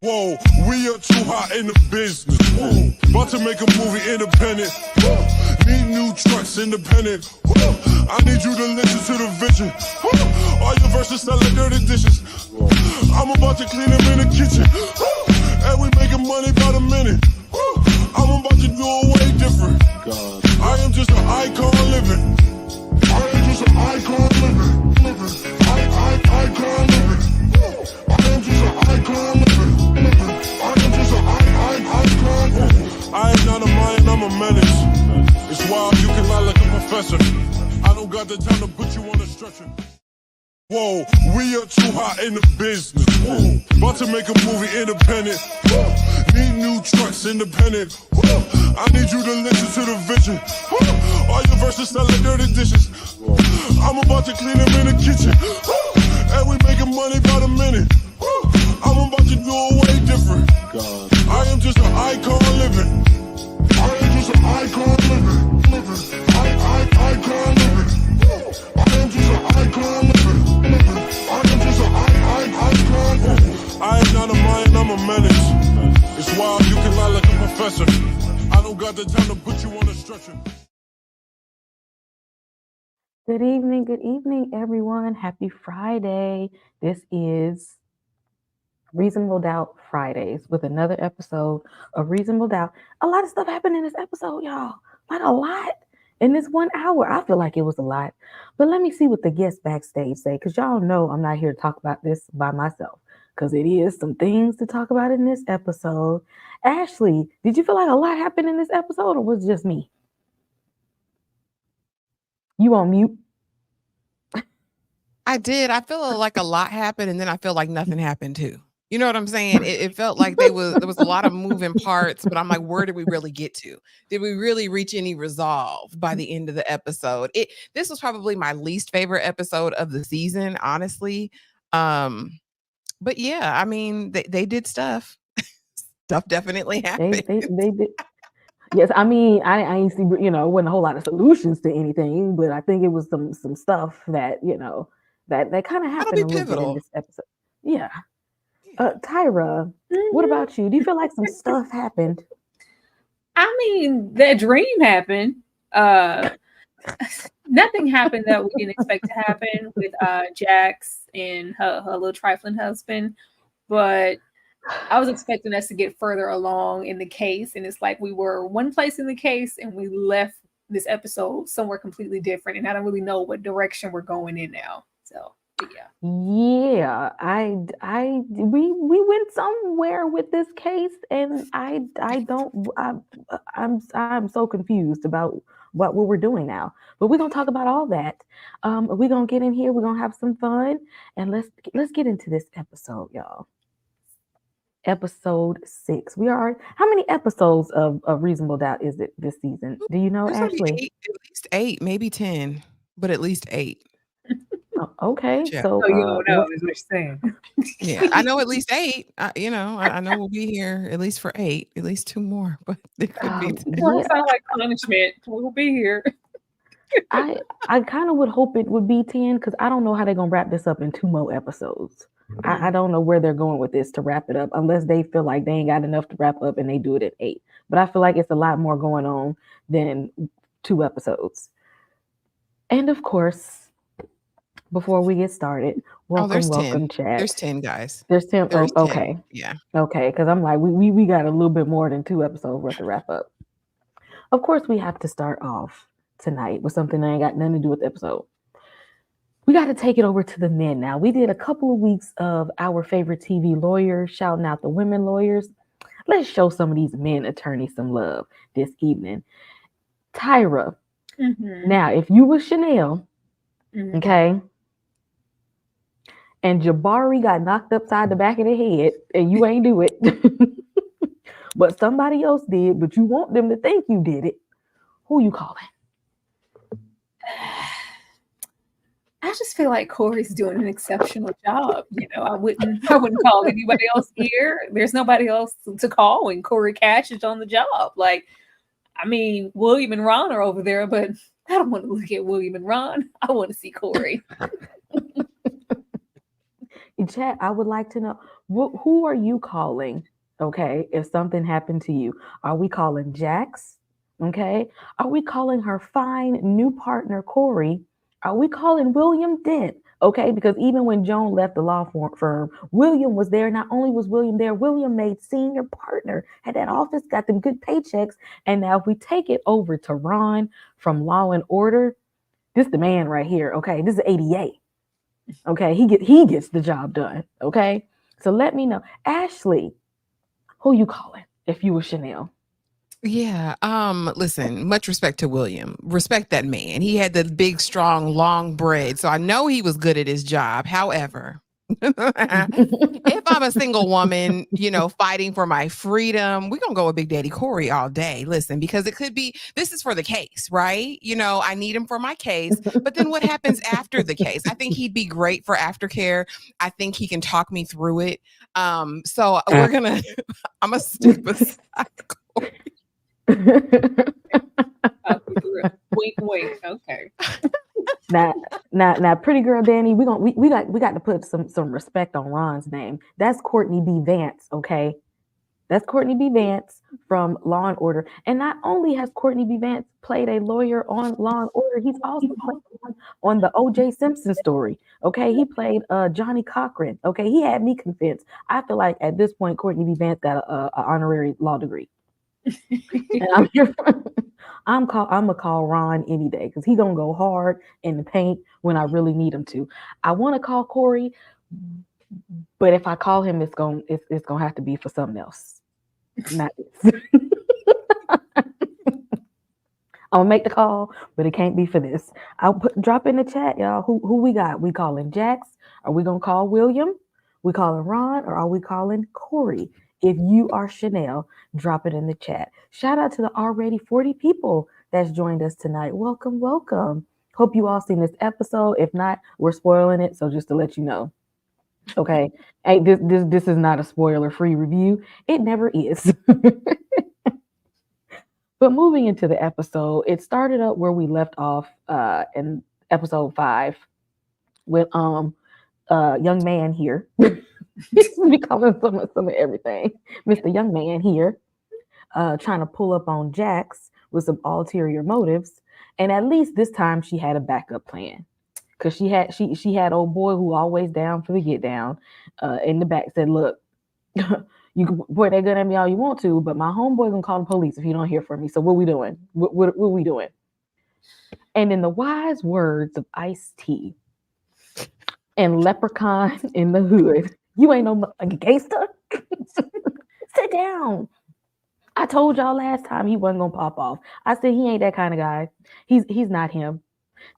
Whoa, we are too hot in the business. Whoa, about to make a movie independent. Whoa, need new trucks independent. Whoa, I need you to listen to the vision. Whoa, all your verses sound like dirty dishes. Whoa, I'm about to clean them in the kitchen. Whoa, and we making money by the minute. Whoa, I'm about to do it way different. God. I am just an icon living. I am just an icon living. Icon living. I am just an icon living. I am not a mind, I'm a menace. It's wild, you can lie like a professor. I don't got the time to put you on a stretcher. Whoa, we are too hot in the business. Whoa, about to make a movie independent. Whoa, need new trucks independent. Whoa, I need you to listen to the vision. Whoa, all your verses sound like dirty dishes. Whoa, I'm about to clean them in the kitchen. Whoa, and we making money by the minute. Whoa, I'm about to do it way different. God. I am just an icon living. I am just an icon living. Icon living. I am just an icon living. I am just an icon living. I am not a mind, I'm a menace. It's wild, you can lie like a professor. I don't got the time to put you on a stretcher. Good evening, everyone. Happy Friday. This is Reasonable Doubt Fridays with another episode of Reasonable Doubt. A lot of stuff happened in this episode, y'all. Like a lot in this 1 hour. I feel like it was a lot. But let me see what the guests backstage say, because y'all know I'm not here to talk about this by myself, because it is some things to talk about in this episode. Ashley, did you feel like a lot happened in this episode, or was it just me? You on mute? I did. I feel like a lot happened, and then I feel like nothing happened too. You know what I'm saying? It felt like there was a lot of moving parts, but I'm like, where did we really get to? Did we really reach any resolve by the end of the episode? This was probably my least favorite episode of the season, honestly. But yeah, I mean, they did stuff. Stuff definitely happened. They did. Yes, I mean, I ain't see, it wasn't a whole lot of solutions to anything, but I think it was some stuff that, that kind of happened a little bit in this episode. Yeah. Tyra, what about you? Do you feel like some stuff happened? I mean, that dream happened. Nothing happened that we didn't expect to happen with Jax and her little trifling husband, but I was expecting us to get further along in the case, and it's like we were one place in the case and we left this episode somewhere completely different, and I don't really know what direction we're going in now. So yeah, we went somewhere with this case, and I'm so confused about what we're doing now. But we're gonna talk about all that. We're gonna get in here. We're gonna have some fun, and let's get into this episode, y'all. Episode 6. How many episodes of Reasonable Doubt is it this season? Do you know, Ashley? At least 8, maybe 10, but at least 8. Oh, okay, Yeah. So you don't know is what you're saying. Yeah, I know at least 8. I know we'll be here at least for 8, at least 2 more, but it could be 10. It sounds like punishment. We'll be here. I kind of would hope it would be 10, because I don't know how they're gonna wrap this up in 2 more episodes. I don't know where they're going with this to wrap it up, unless they feel like they ain't got enough to wrap up and they do it at 8. But I feel like it's a lot more going on than 2 episodes. And of course, before we get started, welcome, chat. There's 10 guys. There's 10. There's 10. Okay. Yeah. Okay, because I'm like, we got a little bit more than 2 episodes worth to wrap up. Of course, we have to start off tonight with something that ain't got nothing to do with the episode. We got to take it over to the men now. We did a couple of weeks of our favorite TV lawyers, shouting out the women lawyers. Let's show some of these men attorneys some love this evening. Tyra, now if you were Chanel, okay, and Jabari got knocked upside the back of the head and you ain't do it, but somebody else did, but you want them to think you did it, who you calling? I just feel like Corey's doing an exceptional job. You know, I wouldn't call anybody else here. There's nobody else to call when Corey Cash is on the job. Like, I mean, William and Ron are over there, but I don't want to look at William and Ron. I want to see Corey. Chat, I would like to know, who are you calling, okay, if something happened to you? Are we calling Jax, okay? Are we calling her fine new partner, Corey? Are we calling William Dent, okay? Because even when Joan left the law firm, William was there. Not only was William there, William made senior partner, had that office, got them good paychecks. And now if we take it over to Ron from Law and Order, this the man right here, okay? This is ADA. Okay, he gets the job done. Okay, so let me know, Ashley, who you calling if you were Chanel? Yeah. Listen, much respect to William. Respect that man. He had the big, strong, long braid. So I know he was good at his job. However, if I'm a single woman, you know, fighting for my freedom, we're going to go with Big Daddy Corey all day. Listen, because it could be, this is for the case, right? You know, I need him for my case, but then what happens after the case? I think he'd be great for aftercare. I think he can talk me through it. So we're going to, I'm a step aside Corey. Wait. Okay. Now, pretty girl Danny, we got to put some respect on Ron's name. That's Courtney B. Vance, okay? That's Courtney B. Vance from Law and Order. And not only has Courtney B. Vance played a lawyer on Law and Order, he's also played on the O.J. Simpson story. Okay, he played Johnny Cochran. Okay, he had me convinced. I feel like at this point, Courtney B. Vance got an honorary law degree. And I'm gonna call Ron any day because he's gonna go hard in the paint when I really need him to. I want to call Corey, but if I call him, it's gonna have to be for something else. Not this. I'm gonna make the call, but it can't be for this. Drop in the chat, y'all. Who we got? We calling Jax? Are we gonna call William? We calling Ron, or are we calling Corey? If you are Chanel, drop it in the chat. Shout out to the already 40 people that's joined us tonight. Welcome, welcome. Hope you all seen this episode. If not, we're spoiling it, so just to let you know. Okay, hey, this is not a spoiler-free review. It never is. But moving into the episode, it started up where we left off in episode 5 with young man here. We calling some of everything. Mr. Young Man here, trying to pull up on Jax with some ulterior motives, and at least this time she had a backup plan, because she had old boy who always down for the get down. In the back said, "Look, you can point that gun at me all you want to, but my homeboy gonna call the police if you don't hear from me. So what we doing? What we doing?" And in the wise words of Ice-T and Leprechaun in the Hood, "You ain't no gangster. Sit down. I told y'all last time he wasn't gonna pop off. I said he ain't that kind of guy. He's not him."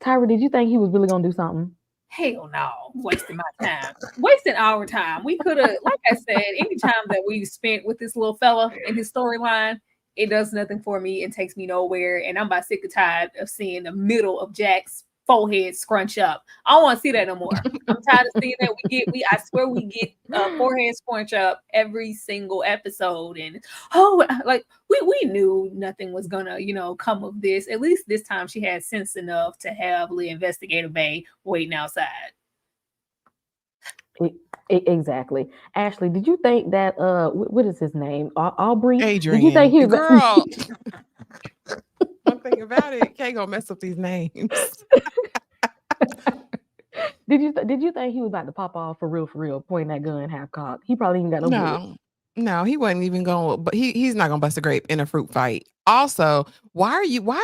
Tyra, did you think he was really gonna do something? Hell no, wasting my time, wasting our time. We could have, like I said, any time that we spent with this little fella in his storyline, it does nothing for me. It takes me nowhere, and I'm about sick and tired of seeing the middle of Jack's forehead scrunch up. I don't want to see that no more. I'm tired of seeing that. I swear we get forehead scrunch up every single episode, and like we knew nothing was gonna come of this. At least this time she had sense enough to have Lee Investigator Bay waiting outside. Exactly. Ashley, did you think that what is his name? Aubrey? Adrian. Did you think he was girl? One thing about it, can't go mess up these names. Did you think he was about to pop off for real, pointing that gun half cocked? He probably even got no bullets. No, he wasn't even going, but he's not gonna bust a grape in a fruit fight. Also, why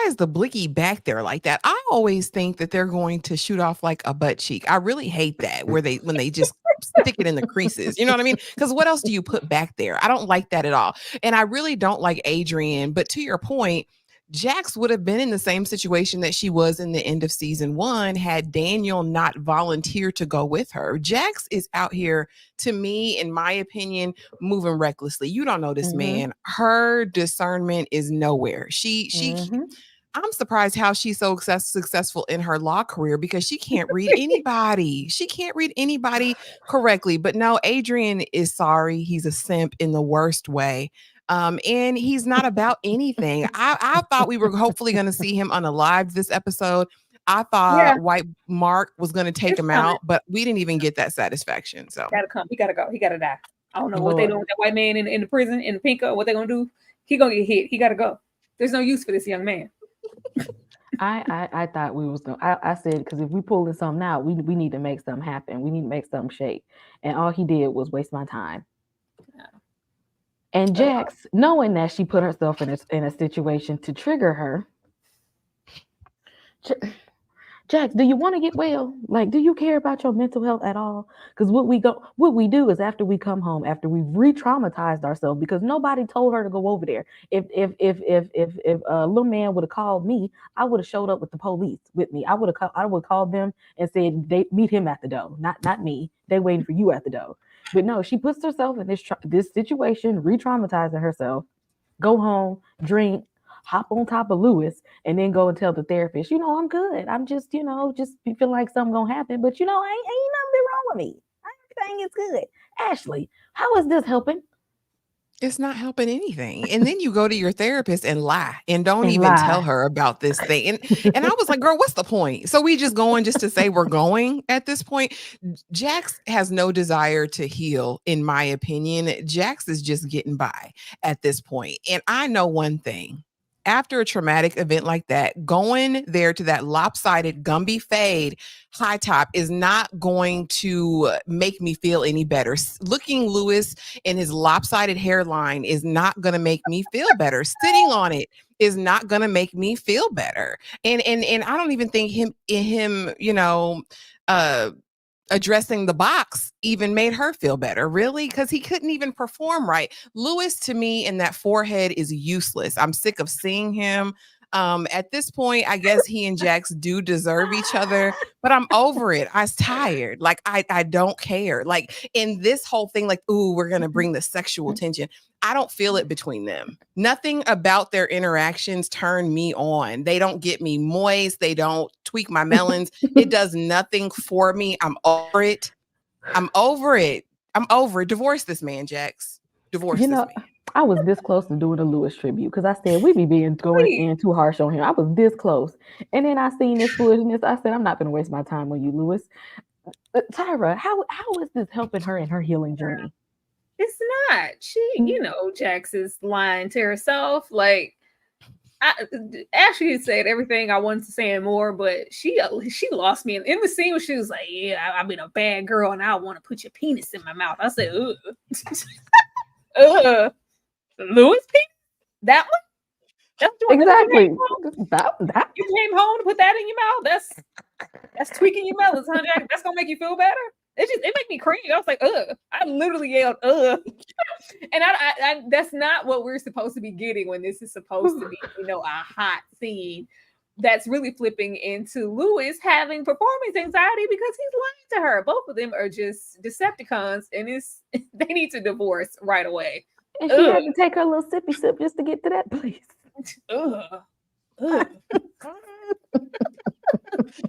is the blicky back there like that? I always think that they're going to shoot off like a butt cheek. I really hate that when they just stick it in the creases. You know what I mean? Because what else do you put back there? I don't like that at all. And I really don't like Adrian. But to your point, Jax would have been in the same situation that she was in the end of season 1 had Daniel not volunteered to go with her. Jax is out here, to me, in my opinion, moving recklessly. You don't know this man. Her discernment is nowhere. I'm surprised how she's so successful in her law career because she can't read anybody. She can't read anybody correctly. But no, Adrian is sorry. He's a simp in the worst way. And he's not about anything. I thought we were hopefully going to see him unalived this episode. I thought White Mark was going to take him out, but we didn't even get that satisfaction. So gotta come. He gotta go. He gotta die. I don't know what they doing with that white man in the prison in the Pinko. What they gonna do? He gonna get hit. He gotta go. There's no use for this young man. I thought we was going. I said because if we pulling something out, we need to make something happen. We need to make something shake. And all he did was waste my time. Yeah. And Jax, knowing that she put herself in a situation to trigger her, Jax, do you want to get well? Like, do you care about your mental health at all? Because what we do is after we come home, after we've re-traumatized ourselves, because nobody told her to go over there. If a little man would have called me, I would have showed up with the police with me. I would called them and said they meet him at the door, not me. They waiting for you at the door. But no, she puts herself in this situation, re-traumatizing herself. Go home, drink, hop on top of Lewis, and then go and tell the therapist, I'm good. I'm just, just feel like something gonna happen. But ain't nothing wrong with me. Everything is good. Ashley, how is this helping? It's not helping anything. And then you go to your therapist and lie and don't even tell her about this thing. And I was like, girl, what's the point? So we just going just to say we're going at this point. Jax has no desire to heal, in my opinion. Jax is just getting by at this point. And I know one thing. After a traumatic event like that, going there to that lopsided Gumby fade high top is not going to make me feel any better. Looking Lewis in his lopsided hairline is not going to make me feel better. Sitting on it is not going to make me feel better. And I don't even think him addressing the box even made her feel better, really, because he couldn't even perform right. Lewis, to me, in that forehead is useless. I'm sick of seeing him. At this point, I guess he and Jax do deserve each other, but I'm over it. I was tired. Like, I don't care. Like, in this whole thing, like, ooh, we're going to bring the sexual tension. I don't feel it between them. Nothing about their interactions turn me on. They don't get me moist. They don't tweak my melons. It does nothing for me. I'm over it. I'm over it. Divorce this man, Jax. Divorce this man. I was this close to doing a Lewis tribute because I said we be going in too harsh on him. I was this close. And then I seen this foolishness. I said, I'm not going to waste my time on you, Lewis. Tyra, how is this helping her in her healing journey? It's not. She, Jax is lying to herself. Like, Ashley said everything I wanted to say and more, but she lost me in the scene where she was like, "Yeah, I've been a bad girl and I want to put your penis in my mouth." I said, "Ugh, Lewis penis? That one? That's exactly that. You came home to put that in your mouth? That's tweaking your melons, huh, Jack? That's gonna make you feel better." It made me cringe. I was like, ugh. I literally yelled, ugh. And I that's not what we're supposed to be getting when this is supposed to be, a hot scene that's really flipping into Lewis having performance anxiety because he's lying to her. Both of them are just Decepticons, and they need to divorce right away. And she had to take her little sippy sip just to get to that place. Ugh. Ugh.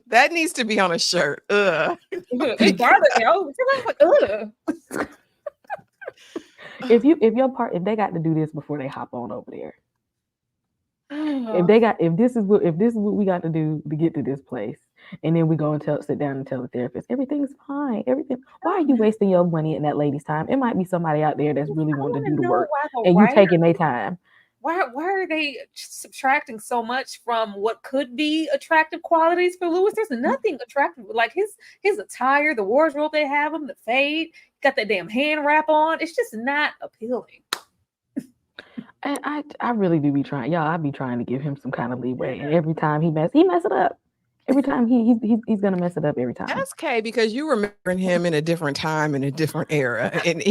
That needs to be on a shirt. Ugh. It bothers me. I was like, ugh. If they got to do this before they hop on over there. If this is what we got to do to get to this place, and then we go and sit down and tell the therapist everything's fine. Why are you wasting your money and that lady's time? It might be somebody out there that's really wanting to do the work, and you taking their time. Why are they subtracting so much from what could be attractive qualities for Lewis? There's nothing attractive, like his attire, the wardrobe they have him, the fade, got that damn hand wrap on. It's just not appealing. And I really do be trying, y'all. I be trying to give him some kind of leeway, and every time he mess it up. Every time he's gonna mess it up every time. That's Kay, because you remembering him in a different time, in a different era. And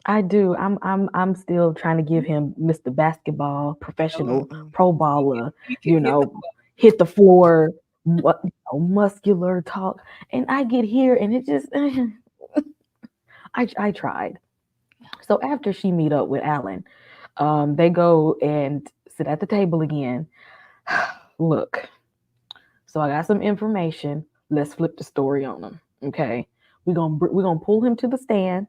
I do. I'm still trying to give him Mr. Basketball, professional pro baller, hit the floor, muscular talk. And I get here and it just I tried. So after she meet up with Alan, they go and sit at the table again. Look, so I got some information. Let's flip the story on him. Okay, we're gonna pull him to the stand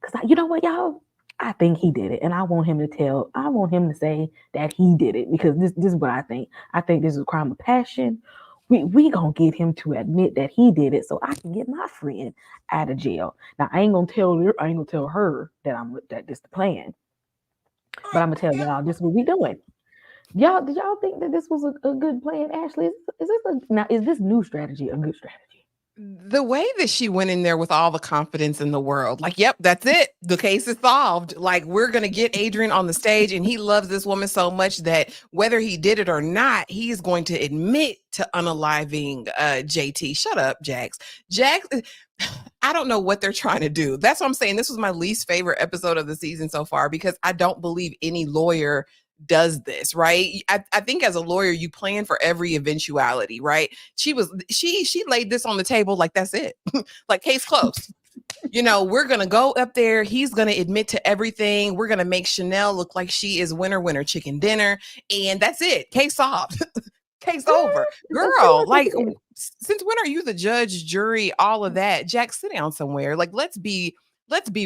because you know what, y'all. I think he did it, and I want him to say that he did it because this is what I think. I think this is a crime of passion. We gonna get him to admit that he did it, so I can get my friend out of jail. Now I ain't gonna tell her that this the plan, but I'm gonna tell y'all this is what we doing. Y'all, did y'all think that this was a good plan, Ashley? Is this new strategy a good strategy? The way that she went in there with all the confidence in the world, like, yep, that's it. The case is solved. Like, we're going to get Adrian on the stage, and he loves this woman so much that whether he did it or not, he is going to admit to unaliving JT. Shut up, Jax. Jax, I don't know what they're trying to do. That's what I'm saying. This was my least favorite episode of the season so far because I don't believe any lawyer does this, right? I think as a lawyer, you plan for every eventuality, right? She laid this on the table like that's it. Like, case closed. We're going to go up there. He's going to admit to everything. We're going to make Chanel look like she is winner chicken dinner. And that's it. Case solved. Case over. Girl, like, since when are you the judge, jury, all of that? Jax, sit down somewhere. Like, let's be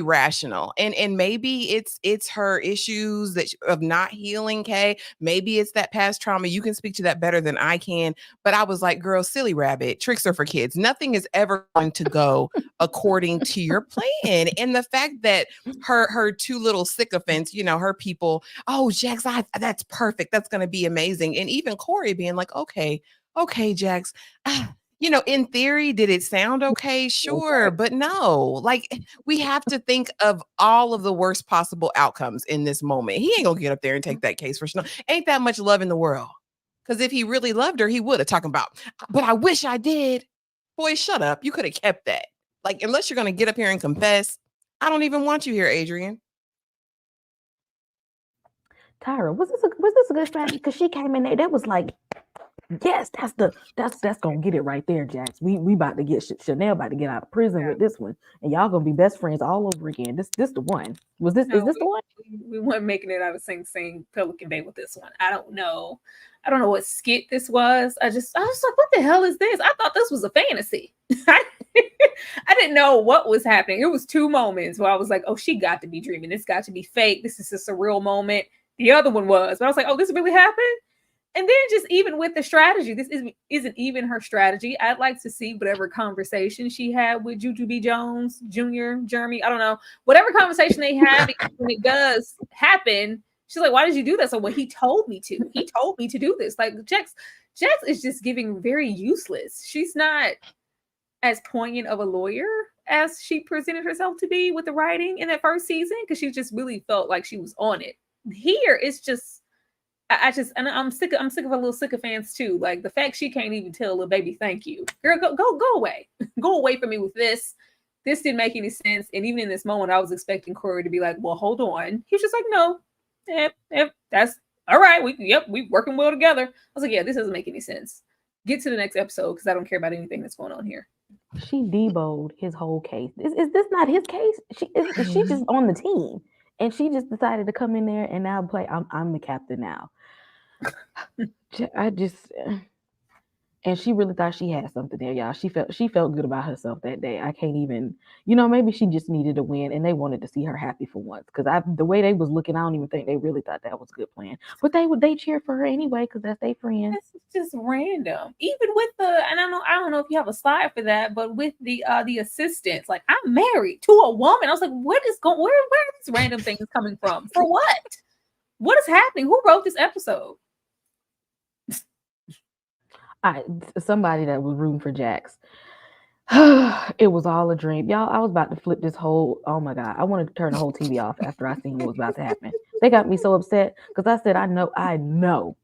rational. And maybe it's her issues of not healing, Kay. Maybe it's that past trauma. You can speak to that better than I can. But I was like, girl, silly rabbit, tricks are for kids. Nothing is ever going to go according to your plan. And the fact that her two little sycophants, her people, oh, Jax, that's perfect. That's going to be amazing. And even Corey being like, okay, Jax, in theory, did it sound okay? Sure, but no. Like, we have to think of all of the worst possible outcomes in this moment. He ain't gonna get up there and take that case for Chanel. Ain't that much love in the world. Because if he really loved her, he would have talking about, but I wish I did. Boy, shut up. You could have kept that. Like, unless you're gonna get up here and confess, I don't even want you here, Adrian. Tyra, was this a good strategy? Because she came in there, that was like, yes, that's gonna get it right there, Jax. We about to get Chanel about to get out of prison with this one, and y'all gonna be best friends all over again. This the one. Is this the one? We weren't making it out of Sing Pelican Bay with this one. I don't know what skit this was. I was like, what the hell is this? I thought this was a fantasy. I didn't know what was happening. It was 2 moments where I was like, oh, she got to be dreaming. This got to be fake. This is a surreal moment. The other one was, but I was like, oh, this really happened. And then just even with the strategy, this isn't even her strategy. I'd like to see whatever conversation she had with Juju B. Jones, Jr., Jeremy. I don't know. Whatever conversation they had, because when it does happen, she's like, why did you do that? So, well, he told me to. He told me to do this. Like, Jax is just giving very useless. She's not as poignant of a lawyer as she presented herself to be with the writing in that first season, because she just really felt like she was on it. Here, it's just, I'm sick of a little sycophants too. Like, the fact she can't even tell a baby thank you. Girl, go away. Go away from me with this. This didn't make any sense. And even in this moment, I was expecting Corey to be like, well, hold on. He was just like, no, that's all right. We working well together. I was like, yeah, this doesn't make any sense. Get to the next episode, because I don't care about anything that's going on here. She deboed his whole case. Is this not his case? She just on the team. And she just decided to come in there and now play. I'm the captain now. And she really thought she had something there, y'all. She felt good about herself that day. I can't even, maybe she just needed a win and they wanted to see her happy for once. Because the way they was looking, I don't even think they really thought that was a good plan. But they cheer for her anyway because that's their friend. This is just random. Even with I don't know if you have a slide for that, but with the assistants, like, I'm married to a woman. I was like, where are these random things coming from? For what? What is happening? Who wrote this episode? Somebody that was rooting for Jax. It was all a dream. Y'all, I was about to flip this whole, oh my God. I wanted to turn the whole TV off after I seen what was about to happen. They got me so upset because I said, I know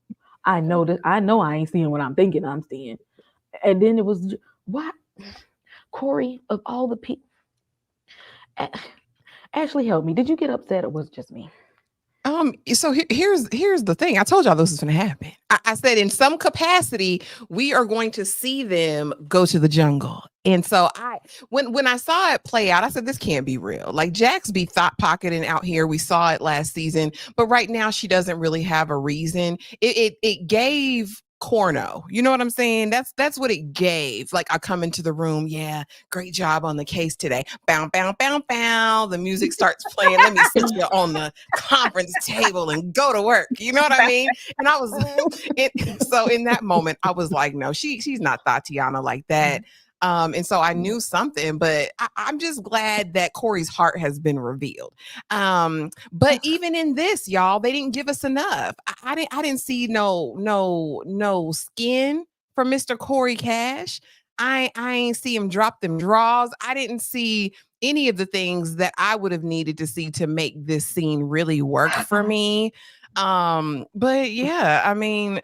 I know that. I know I ain't seeing what I'm thinking I'm seeing. And then it was what Corey of all the people. Ashley, help me. Did you get upset or was it just me? So here's the thing. I told y'all this was going to happen. I said in some capacity we are going to see them go to the jungle. And so when I saw it play out, I said this can't be real. Like Jax be thought pocketing out here. We saw it last season, but right now she doesn't really have a reason. It gave Corno, you know what I'm saying? That's what it gave. Like I come into the room, yeah, great job on the case today. Bow, bow, bow, bow. The music starts playing. Let me sit you on the conference table and go to work. You know what I mean? And I was so in that moment, I was like, no, she's not Tatiana like that. And so I knew something, but I'm just glad that Corey's heart has been revealed. But even in this, y'all, they didn't give us enough. I didn't see no skin from Mr. Corey Cash. I ain't see him drop them draws. I didn't see any of the things that I would have needed to see to make this scene really work for me. But yeah, I mean,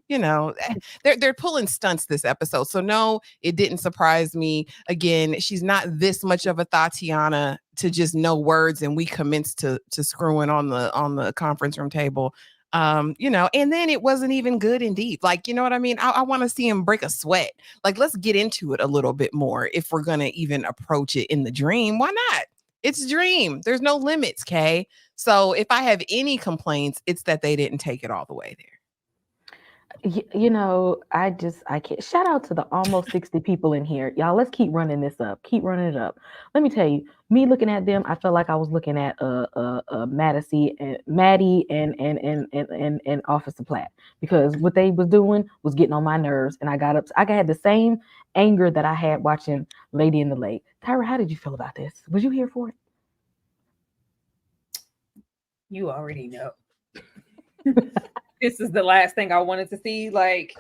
you know, they're pulling stunts this episode. So no, it didn't surprise me. Again, she's not this much of a Tatiana to just know words and we commence to screwing on the conference room table. You know, and then it wasn't even good and deep. Like, you know what I mean? I want to see him break a sweat. Like, let's get into it a little bit more if we're gonna even approach it in the dream. Why not? It's a dream. There's no limits, Kay. So if I have any complaints, it's that they didn't take it all the way there. You know, I can't. Shout out to the almost 60 people in here. Y'all, let's keep running this up. Keep running it up. Let me tell you, me looking at them, I felt like I was looking at Maddie and Officer Platt, because what they was doing was getting on my nerves, and I got up. I had the same anger that I had watching Lady in the Lake. Tyra, how did you feel about this? Was you here for it? You already know. This is the last thing I wanted to see. Like,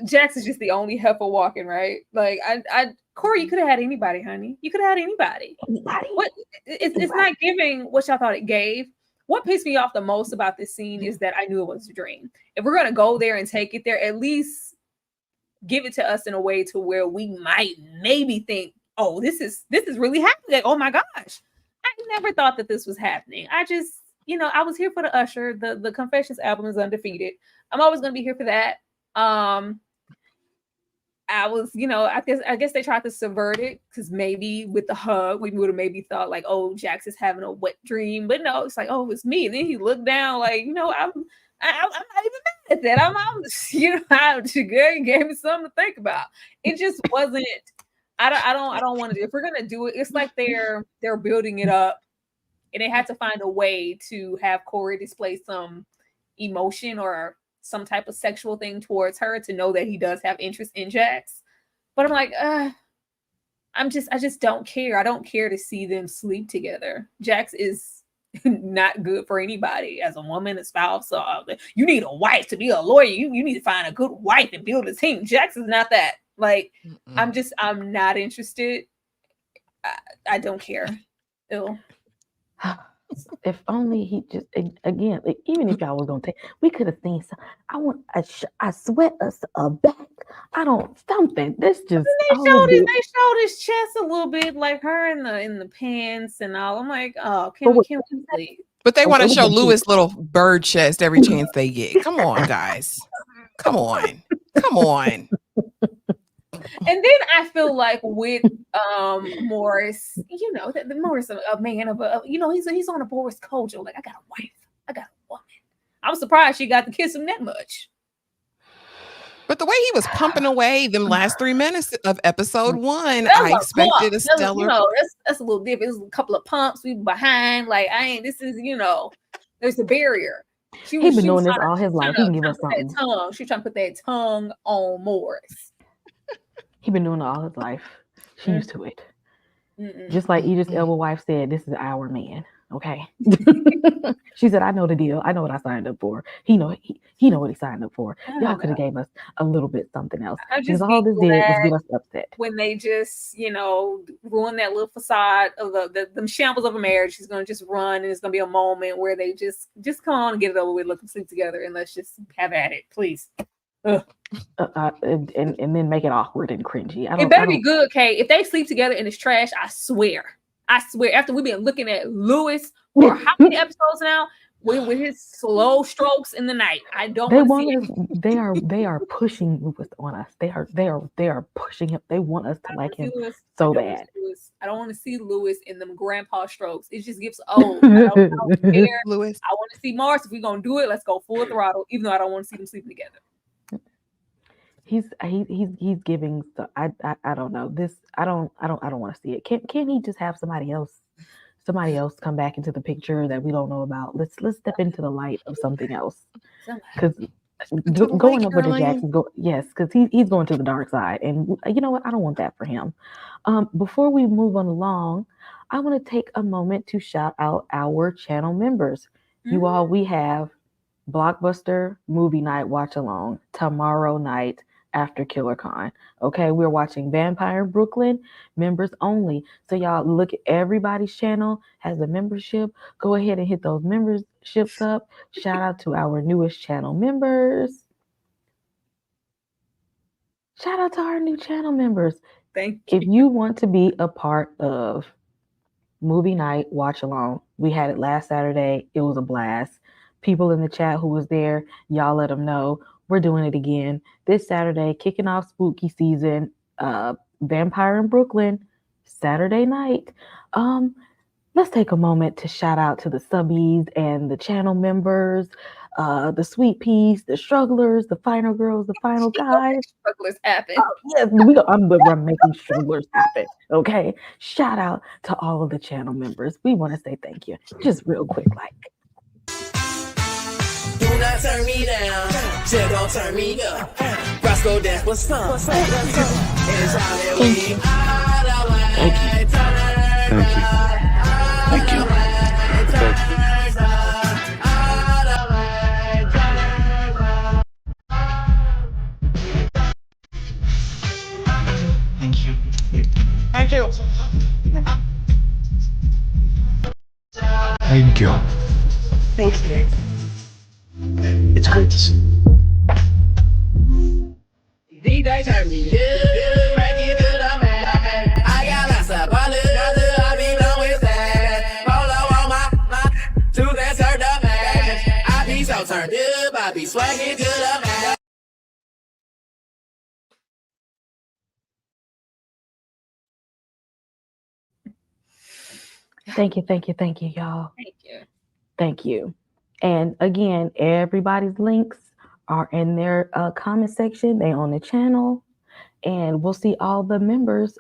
Jax is just the only heifer walking, right? Like, Corey, you could have had anybody, honey. You could have had anybody. What? It's not giving what y'all thought it gave. What pissed me off the most about this scene is that I knew it was a dream. If we're gonna go there and take it there, at least give it to us in a way to where we might maybe think, oh, this is really happening. Oh my gosh. I never thought that this was happening. I just, you know, I was here for the Usher. The Confessions album is undefeated. I'm always going to be here for that. I was, you know, I guess they tried to subvert it because maybe with the hug, we would have maybe thought like, oh, Jax is having a wet dream. But no, it's like, oh, it's me. And then he looked down like, you know, I'm not even mad at that. I'm you know, you gave me something to think about. It just wasn't. I don't want to do. If we're gonna do it, it's like they're building it up, and they had to find a way to have Corey display some emotion or some type of sexual thing towards her to know that he does have interest in Jax. But I'm like, I just don't care. I don't care to see them sleep together. Jax is not good for anybody as a woman, a spouse. So you need a wife to be a lawyer. You need to find a good wife and build a team. Jax is not that. Like, I'm not interested. I don't care. Ew. If only he just, again, like, even if y'all was gonna take, we could have seen some. I sweat us back. I don't something. This just they showed his chest a little bit, like her in the pants and all. I'm like, oh, can we please? But they want to show Lewis' little bird chest every chance they get. Come on, guys. Come on. And then I feel like with Morris, you know, that the Morris, a man of a, you know, he's on a Boris culture. Like, I got a wife, I got a woman. I was surprised she got to kiss him that much. But the way he was pumping away them last 3 minutes of episode 1, I expected a stellar. You know, that's a little different. It was a couple of pumps. We behind. Like, this is, you know, there's a barrier. He's been doing this all his life. He can give us something. She's trying to put that tongue on Morris. He's been doing it all his life. She's used to it. Just like Idris Elba's wife said, this is our man. Okay. She said, I know the deal. I know what I signed up for. He know what he signed up for. Y'all could have gave us a little bit something else. Because all this did was get us upset. When they just, ruin that little facade of the shambles of a marriage, she's gonna just run, and it's gonna be a moment where they just come on and get it over with, let them sleep together, and let's just have at it, please. And then make it awkward and cringy. It better be good, okay? If they sleep together and it's trash, I swear, after we've been looking at Lewis for how many episodes now, with his slow strokes in the night, I don't want to see it. They are pushing Lewis on us. They are pushing him. They want us to like him so bad. I don't want to see Lewis in them grandpa strokes. It just gets old. I don't care. Lewis. I want to see Mars. If we're gonna do it, let's go full throttle. Even though I don't want to see them sleeping together. He's giving. So I don't know this. I don't want to see it. Can't he just have somebody else come back into the picture that we don't know about? Let's step into the light of something else. Because going over to Jax, because he's going to the dark side, and you know what? I don't want that for him. Before we move on along, I want to take a moment to shout out our channel members. You all, we have Blockbuster Movie Night Watch Along tomorrow night after KillerCon. Okay, we're watching Vampire Brooklyn, members only. So y'all look at everybody's channel has a membership. Go ahead and hit those memberships up. Shout out to our newest channel members. Shout out to our new channel members. Thank you. If you want to be a part of Movie Night Watch Along, we had it last Saturday. It was a blast. People in the chat who was there, y'all let them know. We're doing it again this Saturday, kicking off spooky season. Vampire in Brooklyn, Saturday night. Let's take a moment to shout out to the subbies and the channel members, the sweet peas, the strugglers, the final girls, the final guys. Strugglers happen. Yes, I'm making strugglers happen. Okay, shout out to all of the channel members. We want to say thank you, just real quick, like. Do not turn me down, just don't turn me up. Roscoe, that's what's up. It's how that we all the way. Thank you. Thank you. Thank you. It's great to see. DJ turn me up, break it to the man. I got lots of ballers, I be blowing sad. Polo on my two that's hurt the man. I be so turned up, I be swagging to the man. Thank you, y'all. Thank you. And again, everybody's links are in their comment section. They on the channel, and we'll see all the members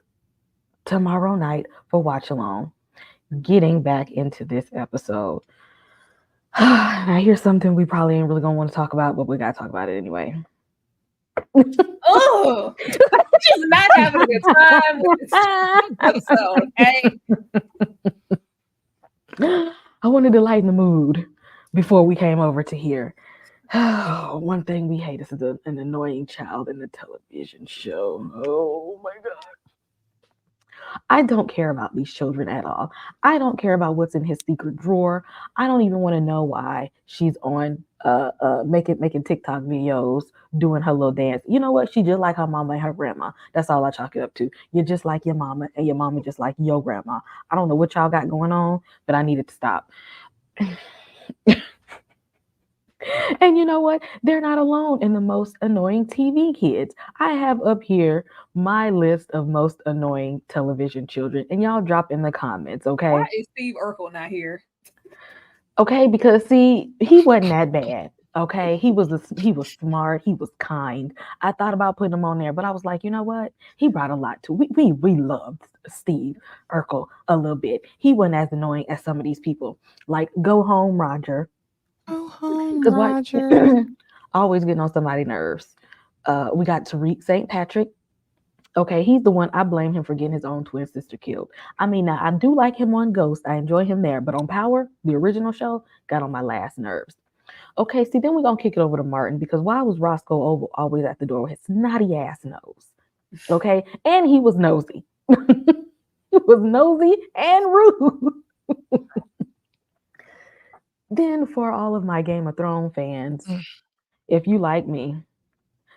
tomorrow night for watch along. Getting back into this episode. Now here's something we probably ain't really gonna want to talk about, but we gotta talk about it anyway. Oh, she's not having a good time with this episode, okay? I wanted to lighten the mood before we came over to here. One thing we hate is an annoying child in the television show. Oh my God. I don't care about these children at all. I don't care about what's in his secret drawer. I don't even want to know why she's on making TikTok videos doing her little dance. You know what? She just like her mama and her grandma. That's all I chalk it up to. You're just like your mama, and your mama just like your grandma. I don't know what y'all got going on, but I need it to stop. And you know what? They're not alone in the most annoying TV kids. I have up here my list of most annoying television children, and y'all drop in the comments, okay? Why is Steve Urkel not here? Okay, because see, he wasn't that bad. Okay, he was smart, he was kind. I thought about putting him on there, but I was like, you know what? He brought a lot to. We loved Steve Urkel a little bit. He wasn't as annoying as some of these people. Like, go home, Roger. Go home, Roger. Always getting on somebody's nerves. We got Tariq St. Patrick. Okay, he's the one I blame him for getting his own twin sister killed. I mean, now I do like him on Ghost. I enjoy him there, but on Power, the original show, got on my last nerves. Okay, see, then we're gonna kick it over to Martin because why was Roscoe always at the door with his snotty ass nose? Okay, and he was nosy. He was nosy and rude. Then, for all of my Game of Thrones fans, if you like me,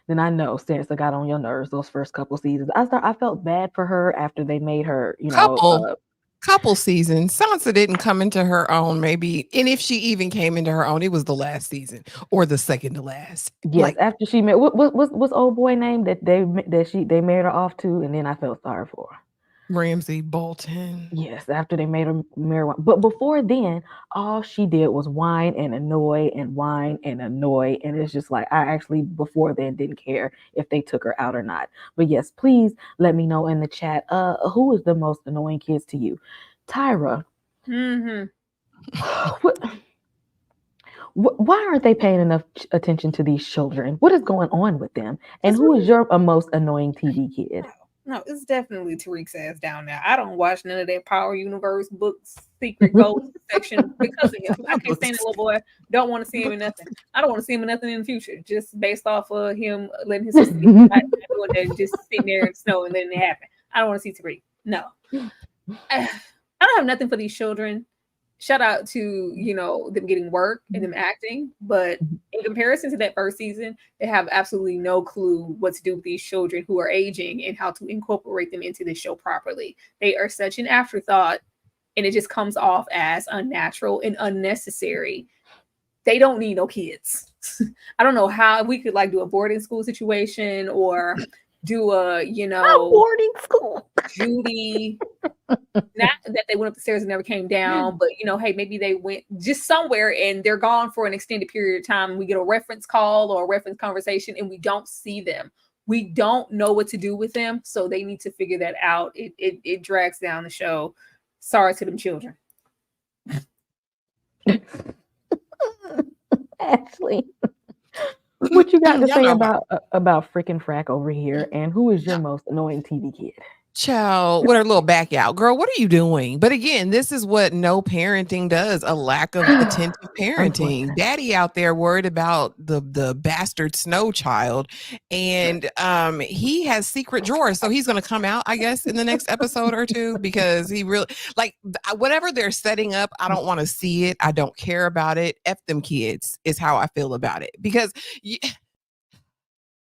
then I know Sansa got on your nerves those first couple seasons. I felt bad for her after they made her, couple seasons. Sansa didn't come into her own, maybe, and if she even came into her own, it was the last season or the second to last. yes, after she met what's old boy name that they married her off to, and then I felt sorry for her. Ramsay Bolton. Yes, after they made her marry, but before then, all she did was whine and annoy and whine and annoy, and it's just like I actually before then didn't care if they took her out or not. But yes, please let me know in the chat. Who is the most annoying kids to you, Tyra? Why aren't they paying enough attention to these children? What is going on with them? And who is your most annoying TV kid? No, it's definitely Tariq's ass down there. I don't watch none of that Power Universe books, Secret Ghost section because of him. I can't stand that little boy. Don't want to see him in nothing. I don't want to see him in nothing in the future. Just based off of him letting his sister get doing that, just sitting there in snow and letting it happen. I don't want to see Tariq. No. I don't have nothing for these children. Shout out to, them getting work and them acting. But in comparison to that first season, they have absolutely no clue what to do with these children who are aging and how to incorporate them into the show properly. They are such an afterthought, and it just comes off as unnatural and unnecessary. They don't need no kids. I don't know how we could do a boarding school situation or do a boarding school. Judy, not that they went up the stairs and never came down, but hey, maybe they went just somewhere and they're gone for an extended period of time. We get a reference call or a reference conversation and we don't see them. We don't know what to do with them, so they need to figure that out. It drags down the show. Sorry to them children. Ashley, what you got to say about freaking Frack over here? And who is your most annoying TV kid? Child, what a little back out. Girl, what are you doing? But again, this is what no parenting does, a lack of attentive parenting. Daddy out there worried about the bastard snow child. And he has secret drawers. So he's going to come out, I guess, in the next episode or two because he really, whatever they're setting up, I don't want to see it. I don't care about it. F them kids is how I feel about it. Because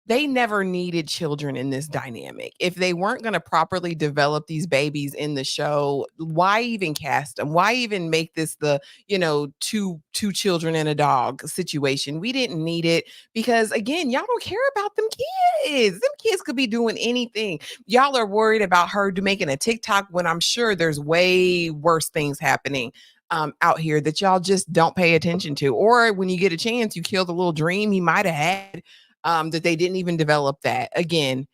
they never needed children in this dynamic. If they weren't going to properly develop these babies in the show, why even cast them? Why even make this the, two children and a dog situation? We didn't need it because, again, y'all don't care about them kids. Them kids could be doing anything. Y'all are worried about her making a TikTok when I'm sure there's way worse things happening out here that y'all just don't pay attention to. Or when you get a chance, you kill the little dream he might have had. That they didn't even develop that. Again,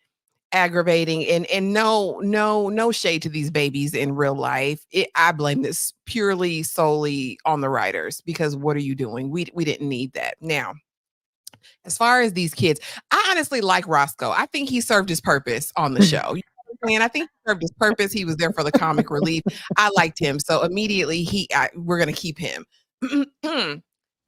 aggravating and no shade to these babies in real life. I blame this purely solely on the writers because what are you doing? We didn't need that. Now, as far as these kids, I honestly like Roscoe. I think he served his purpose on the show. And I think he served his purpose. He was there for the comic relief. I liked him. So immediately we're going to keep him.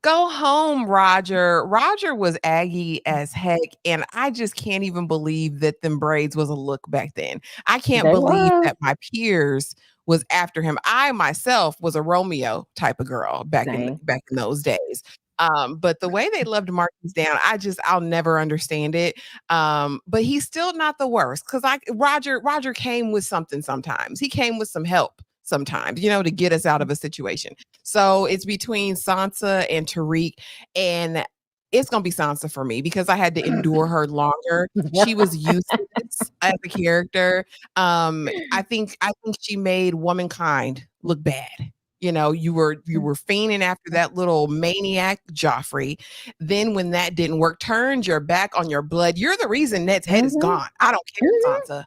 Go home, Roger. Roger was aggy as heck, and I just can't even believe that them braids was a look back then. I can't believe that my peers was after him. I myself was a Romeo type of girl back in those days. But the way they loved Marcus down, I'll never understand it. But he's still not the worst because Roger came with something sometimes. He came with some help sometimes, to get us out of a situation. So it's between Sansa and Tariq, and it's going to be Sansa for me because I had to endure her longer. She was useless as a character. I think she made womankind look bad. You were fiending after that little maniac Joffrey. Then when that didn't work, turned your back on your blood. You're the reason Ned's head is gone. I don't care, Sansa.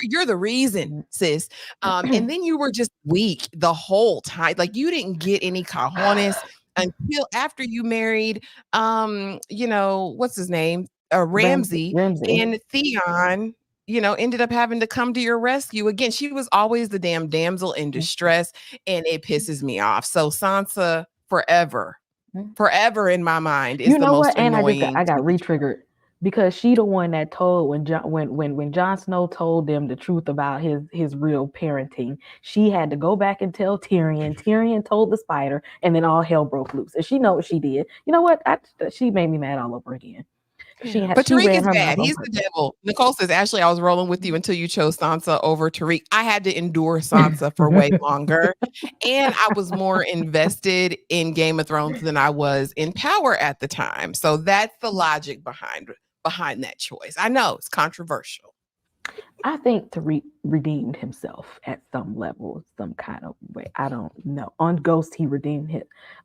You're the reason, sis. And then you were just weak the whole time. You didn't get any cojones until after you married, what's his name? Ramsay and Theon. ended up having to come to your rescue. Again, she was always the damn damsel in distress, and it pisses me off. So Sansa forever in my mind is the most And annoying. I got re-triggered because she the one that told when Jon Snow told them the truth about his real parenting. She had to go back and tell Tyrion. Tyrion told the spider, and then all hell broke loose. And she know what she did. You know what? She made me mad all over again. But she Tariq ran is her bad. mouth He's on the devil. Nicole says, Ashley, I was rolling with you until you chose Sansa over Tariq. I had to endure Sansa for way longer. And I was more invested in Game of Thrones than I was in Power at the time. So that's the logic behind that choice. I know it's controversial. I think Tariq redeemed himself at some level, some kind of way. I don't know. On Ghost, he redeemed him,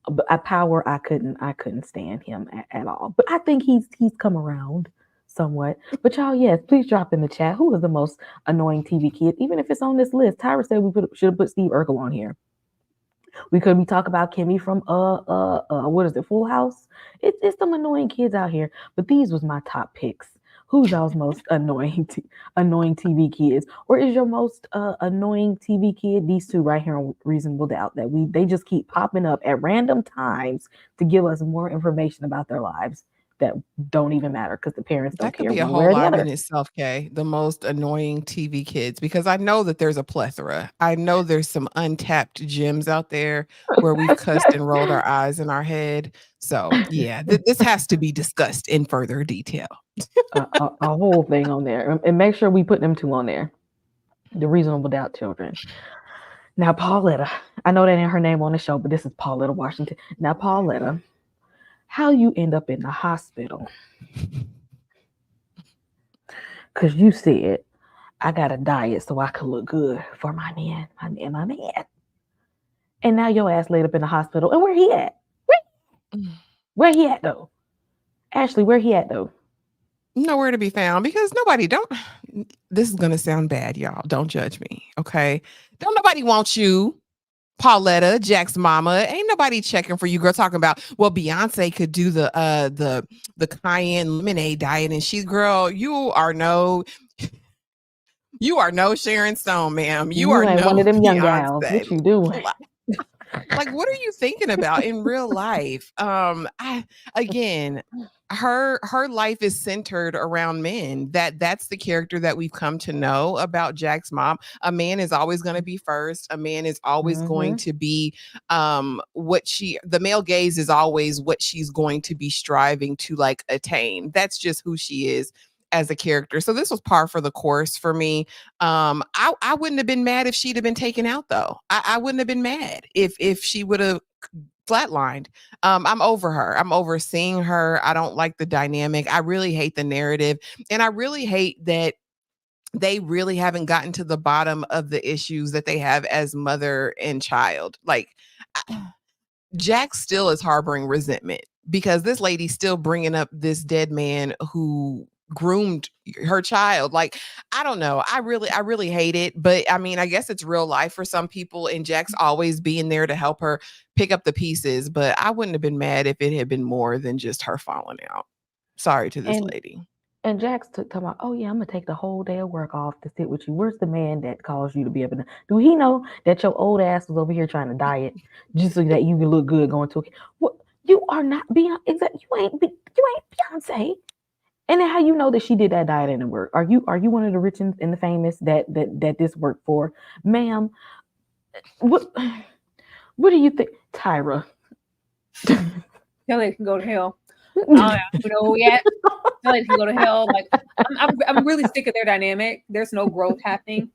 but at Power, I couldn't stand him at all. But I think he's come around somewhat. But y'all, yes, please drop in the chat. Who is the most annoying TV kid? Even if it's on this list, Tyra said we should have put Steve Urkel on here. We could be talking about Kimmy from what is it, Full House? It's some annoying kids out here, but these was my top picks. Who's y'all's most annoying TV kids, or is your most annoying TV kid these two right here on Reasonable Doubt that they just keep popping up at random times to give us more information about their lives that don't even matter because the parents don't care. That could be a whole live in itself, Kay. The most annoying TV kids, because I know that there's a plethora. I know there's some untapped gems out there where we've cussed and rolled our eyes in our head. So yeah, this has to be discussed in further detail. a whole thing on there, and make sure we put them two on there. The Reasonable Doubt children. Now Pauletta, I know that ain't her name on the show, but this is Pauletta Washington. Now Pauletta, how you end up in the hospital? Because you said, I got a diet so I could look good for my man. And now your ass laid up in the hospital. And where he at? Where he at, though? Ashley, where he at, though? Nowhere to be found, because this is going to sound bad, y'all. Don't judge me, okay? Don't nobody want you. Pauletta, Jack's mama, ain't nobody checking for you, girl. Talking about, well, Beyonce could do the cayenne lemonade diet, and she's, girl, you are no Sharon Stone, ma'am. You are no one of them young Beyonce. gals. What you doing? Like, what are you thinking about in real life? Her life is centered around men. That's the character that we've come to know about Jack's mom. A man is always going to be first. A man is always going to be the male gaze is always what she's going to be striving to like attain. That's just who she is as a character. So this was par for the course for me. I wouldn't have been mad if she'd have been taken out, though. I wouldn't have been mad if she would have flatlined. I'm over her. I'm over seeing her. I don't like the dynamic. I really hate the narrative. And I really hate that they really haven't gotten to the bottom of the issues that they have as mother and child. Like, Jack still is harboring resentment because this lady's still bringing up this dead man who groomed her child. Like, I don't know. I really hate it. But I mean, I guess it's real life for some people, and Jack's always being there to help her pick up the pieces. But I wouldn't have been mad if it had been more than just her falling out. Sorry to this lady. And Jack's talking about, oh yeah, I'm gonna take the whole day of work off to sit with you. Where's the man that caused you to be able to? Do he know that your old ass was over here trying to diet just so that you can look good going to? What, you are not Beyonce. Exactly, you ain't Beyonce. And then how you know that she did that diet and it worked? Are you one of the rich and the famous that this worked for, ma'am? What do you think, Tyra? Kelly can go to hell. I don't know who yet. Kelly can go to hell. Like, I'm really sick of their dynamic. There's no growth happening.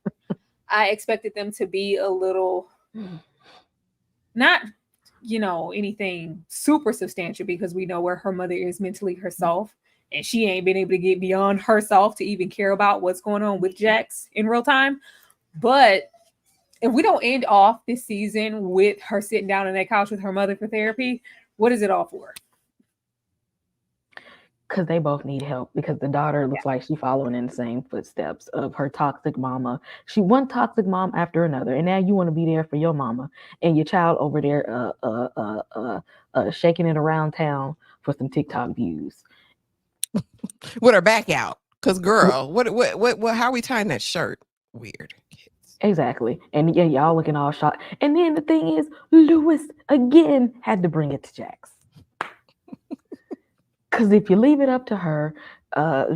I expected them to be a little, not, anything super substantial, because we know where her mother is mentally herself. And she ain't been able to get beyond herself to even care about what's going on with Jax in real time. But if we don't end off this season with her sitting down on that couch with her mother for therapy, what is it all for? Because they both need help, because the daughter looks like she's following in the same footsteps of her toxic mama. She one toxic mom after another. And now you want to be there for your mama and your child over there shaking it around town for some TikTok views. With her back out. Because girl, what? How are we tying that shirt? Weird. Exactly. And yeah, y'all looking all shocked. And then the thing is, Lewis again had to bring it to Jax. Because if you leave it up to her,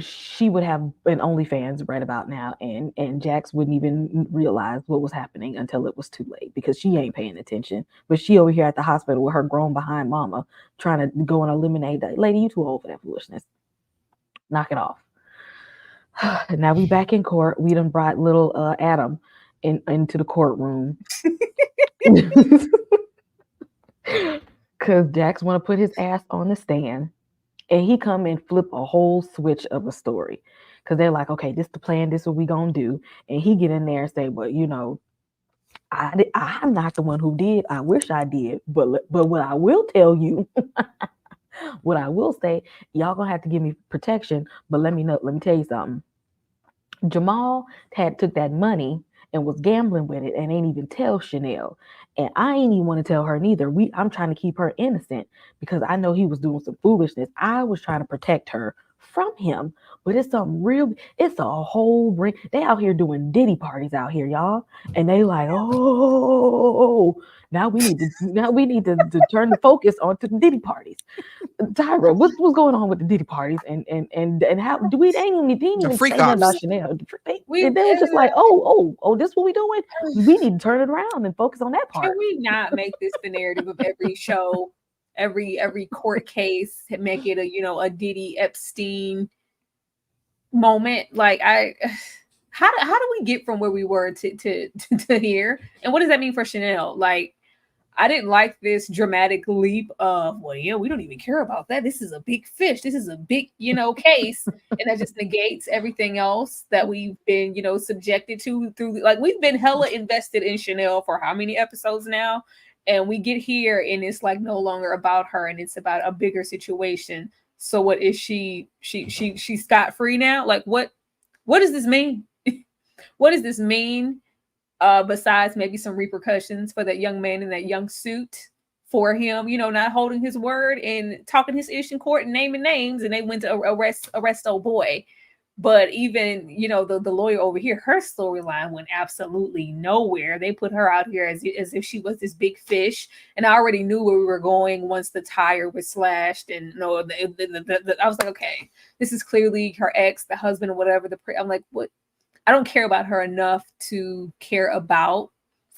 she would have an OnlyFans right about now, and Jax wouldn't even realize what was happening until it was too late because she ain't paying attention. But she over here at the hospital with her grown behind mama trying to go and eliminate that. Lady, you too old for that foolishness. Knock it off. Now we back in court. We done brought little Adam into the courtroom. Because Jax want to put his ass on the stand. And he come and flip a whole switch of a story. Because they're like, okay, this the plan. This is what we going to do. And he get in there and say, well, you know, I'm not the one who did. I wish I did. But what I will tell you, what I will say, y'all going to have to give me protection. But let me tell you something. Jamal took that money and was gambling with it and ain't even tell Chanel. And I ain't even want to tell her neither. I'm trying to keep her innocent because I know he was doing some foolishness. I was trying to protect her from him. But it's it's a whole ring. They out here doing Diddy parties out here, y'all. And they like, oh, now we need to turn the focus onto the Diddy parties. Tyra, what's going on with the Diddy parties and how do we ain't even say nothing about Chanel? They were just like, oh, this what we doing? We need to turn it around and focus on that part. Can we not make this the narrative of every show, every court case, make it a Diddy Epstein moment? Like how do we get from where we were to here? And what does that mean for Chanel? Like, I didn't like this dramatic leap of, well, yeah, we don't even care about that. This is a big fish. This is a big, case. And that just negates everything else that we've been, subjected to through, like, we've been hella invested in Chanel for how many episodes now? And we get here and it's like no longer about her and it's about a bigger situation. So what is she's scot-free now? Like, what does this mean? What does this mean? Besides maybe some repercussions for that young man in that young suit for him, not holding his word and talking his ish in court and naming names, and they went to arrest old boy. But even, the lawyer over here, her storyline went absolutely nowhere. They put her out here as if she was this big fish. And I already knew where we were going once the tire was slashed. And I was like, okay, this is clearly her ex, the husband or whatever. I'm like, what? I don't care about her enough to care about